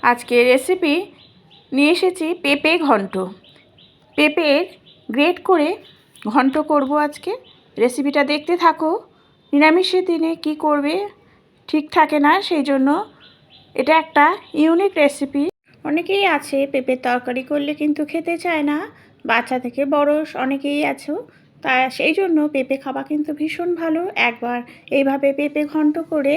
আজকে রেসিপি নিয়ে এসেছি পেঁপে ঘন্ট। পেঁপের গ্রেট করে ঘন্ট করব আজকে। রেসিপিটা দেখতে থাকো। নিরামিষের দিনে কি করবে ঠিক থাকে না, সেই জন্য এটা একটা ইউনিক রেসিপি। অনেকেই আছে পেঁপের তরকারি করলে কিন্তু খেতে চায় না, বাচ্চা থেকে বড় অনেকেই আছো। তা সেই জন্য পেঁপে খাওয়া কিন্তু ভীষণ ভালো। একবার এইভাবে পেঁপে ঘন্ট করে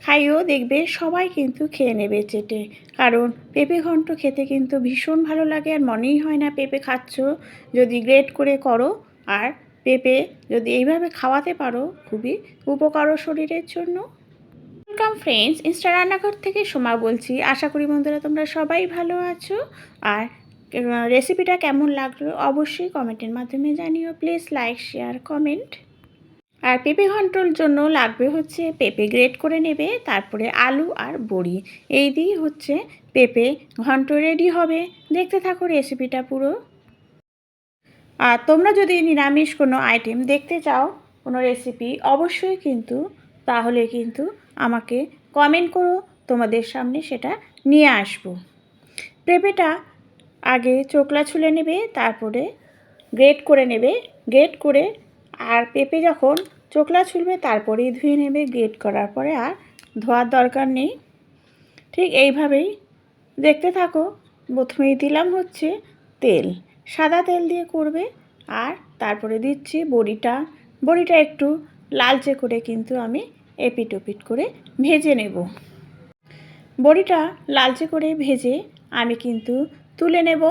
খাইও, দেখবে সবাই কিন্তু খেয়ে নেবে চেটে। কারণ পেঁপে ঘন্ট খেতে কিন্তু ভীষণ ভালো লাগে, আর মনেই হয় না পেঁপে খাচ্ছ যদি গ্রেট করে করো। আর পেঁপে যদি এইভাবে খাওয়াতে পারো, খুবই উপকারও শরীরের জন্য। ওয়েলকাম ফ্রেন্ডস, ইনস্টা রান্নাঘর থেকে সোমা বলছি। আশা করি বন্ধুরা তোমরা সবাই ভালো আছো। আর রেসিপিটা কেমন লাগলো অবশ্যই কমেন্টের মাধ্যমে জানিও। Please like, share, comment. আর পেঁপে ঘন্টর জন্য লাগবে হচ্ছে পেঁপে গ্রেট করে নেবে, তারপরে আলু আর বড়ি, এই দিয়েই হচ্ছে পেঁপে ঘন্ট রেডি হবে। দেখতে থাকো রেসিপিটা পুরো। আর তোমরা যদি নিরামিষ কোনো আইটেম দেখতে চাও, কোনো রেসিপি, অবশ্যই কিন্তু তাহলে কিন্তু আমাকে কমেন্ট করো, তোমাদের সামনে সেটা নিয়ে আসবো। পেঁপেটা আগে চোকলা ছুলে নেবে, তারপরে গ্রেট করে নেবে। গ্রেট করে আর পেঁপে যখন চোকলা ছুলবে তারপরেই ধুয়ে নেবে। গ্রেট করার পরে আর ধোয়ার দরকার নেই। ঠিক এইভাবেই দেখতে থাকো। প্রথমেই দিলাম হচ্ছে তেল, সাদা তেল দিয়ে করবে। আর তারপরে দিচ্ছি বড়িটা। বড়িটা একটু লালচে করে কিন্তু আমি এপিট ওপিট করে ভেজে নেব। বড়িটা লালচে করে ভেজে আমি কিন্তু তুলে নেব।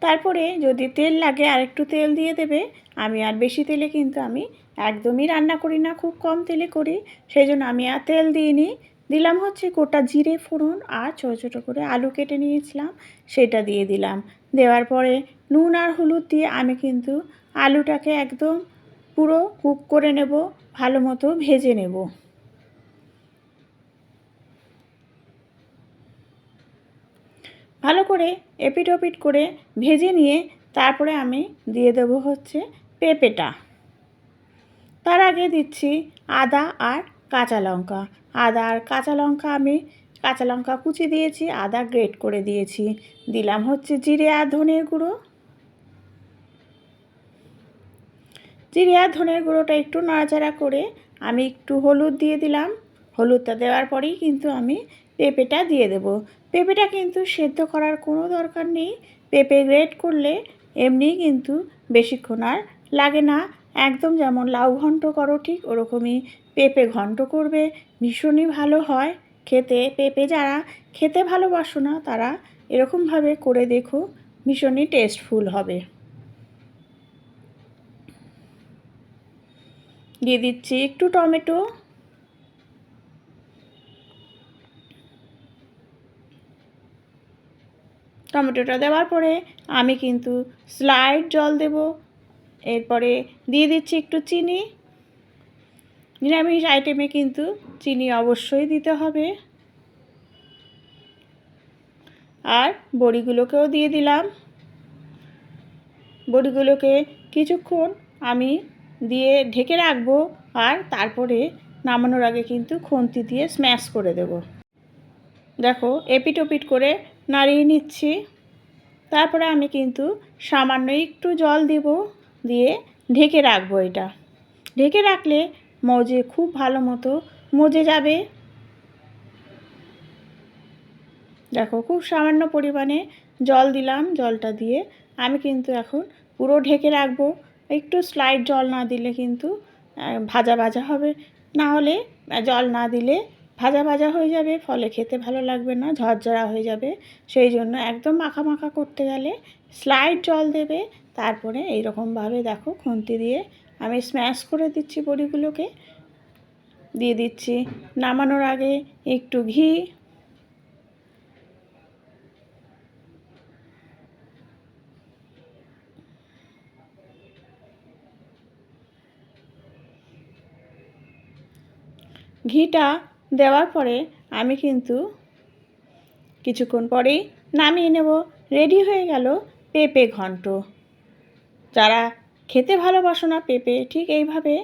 তারপরে যদি তেল লাগে আর একটু তেল দিয়ে দেবে। আমি আর বেশি তেলে কিন্তু আমি একদমই রান্না করি না, খুব কম তেলে করি, সেই জন্য আমি আর তেল দিইনি। দিলাম হচ্ছে গোটা জিরে ফোড়ন, আর ছোটো ছোটো করে আলু কেটে নিয়েছিলাম সেটা দিয়ে দিলাম। দেওয়ার পরে নুন আর হলুদ দিয়ে আমি কিন্তু আলুটাকে একদম পুরো কুক করে নেব, ভালো মতো ভেজে নেব। ভালো করে এপিট ওপিট করে ভেজে নিয়ে তারপরে আমি দিয়ে দেব হচ্ছে পেঁপেটা। তার আগে দিচ্ছি আদা আর কাঁচা লঙ্কা। আদা আর কাঁচা লঙ্কা আমি কাঁচা লঙ্কা কুচি দিয়েছি, আদা গ্রেট করে দিয়েছি। দিলাম হচ্ছে জিরে আর ধনের গুঁড়ো। জিরে আর ধনের গুঁড়োটা একটু নাড়াচাড়া করে আমি একটু হলুদ দিয়ে দিলাম। হলুদটা দেওয়ার পরেই কিন্তু আমি পেঁপেটা দিয়ে দেব। পেঁপেটা কিন্তু সেদ্ধ করার কোনো দরকার নেই। পেঁপে গ্রেট করলে এমনিই কিন্তু বেশিক্ষণ আর লাগে না। একদম যেমন লাউ ঘন্ট করো ঠিক ওরকমই পেঁপে ঘন্ট করবে, ভীষণই ভালো হয় খেতে। পেঁপে যারা খেতে ভালোবাসো না তারা এরকমভাবে করে দেখো, ভীষণই টেস্টফুল হবে। দিয়ে দিচ্ছি একটু টমেটো। টমেটোটা দেওয়ার পরে আমি কিন্তু স্লাইড জল দেব। এরপরে দিয়ে দিচ্ছি একটু চিনি। নিরামিষ আইটেমে কিন্তু চিনি অবশ্যই দিতে হবে। আর বড়িগুলোকেও দিয়ে দিলাম। বড়িগুলোকে কিছুক্ষণ আমি দিয়ে ঢেকে রাখবো, আর তারপরে নামানোর আগে কিন্তু খুন্তি দিয়ে স্ম্যাশ করে দেব। দেখো এপিট ওপিট করে নাড়িয়ে নিচ্ছি। তারপরে আমি কিন্তু সামান্য একটু জল দেব, দিয়ে ঢেকে রাখবো। এটা ঢেকে রাখলে খুব ভালো মতো মজে যাবে। দেখো খুব সামান্য পরিমাণে জল দিলাম। জলটা দিয়ে আমি কিন্তু এখন পুরো ঢেকে রাখবো। একটু স্লাইড জল না দিলে কিন্তু ভাজা ভাজা হবে, না হলে জল না দিলে ভাজা ভাজা হয়ে যাবে, ফলে খেতে ভালো লাগবে না, ঝরঝরা হয়ে যাবে। সেই জন্য একদম মাখা মাখা করতে গেলে স্লাইড জল দেবে। তারপরে এইরকমভাবে দেখো খুন্তি দিয়ে আমি স্ম্যাশ করে দিচ্ছি বড়িগুলোকে। দিয়ে দিচ্ছি নামানোর আগে একটু ঘি। ঘিটা দেওয়ার পরে আমি কিন্তু কিছুক্ষণ পরেই নামিয়ে নেব। রেডি হয়ে গেল পেঁপে ঘন্ট। যারা খেতে ভালোবাসো না পেঁপে, ঠিক এইভাবে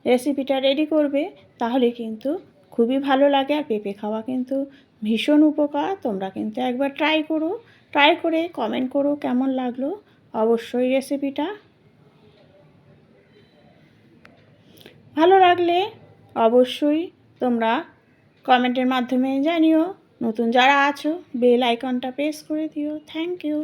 রেসিপিটা রেডি করবে, তাহলে কিন্তু খুবই ভালো লাগে। আর পেঁপে খাওয়া কিন্তু ভীষণ উপকার। তোমরা কিন্তু একবার ট্রাই করো, ট্রাই করে কমেন্ট করো কেমন লাগলো অবশ্যই রেসিপিটা। ভালো লাগলে অবশ্যই তোমরা কমেন্টের মাধ্যমে জানিও। নতুন যারা আছো বেল আইকনটা প্রেস করে দিও। Thank you.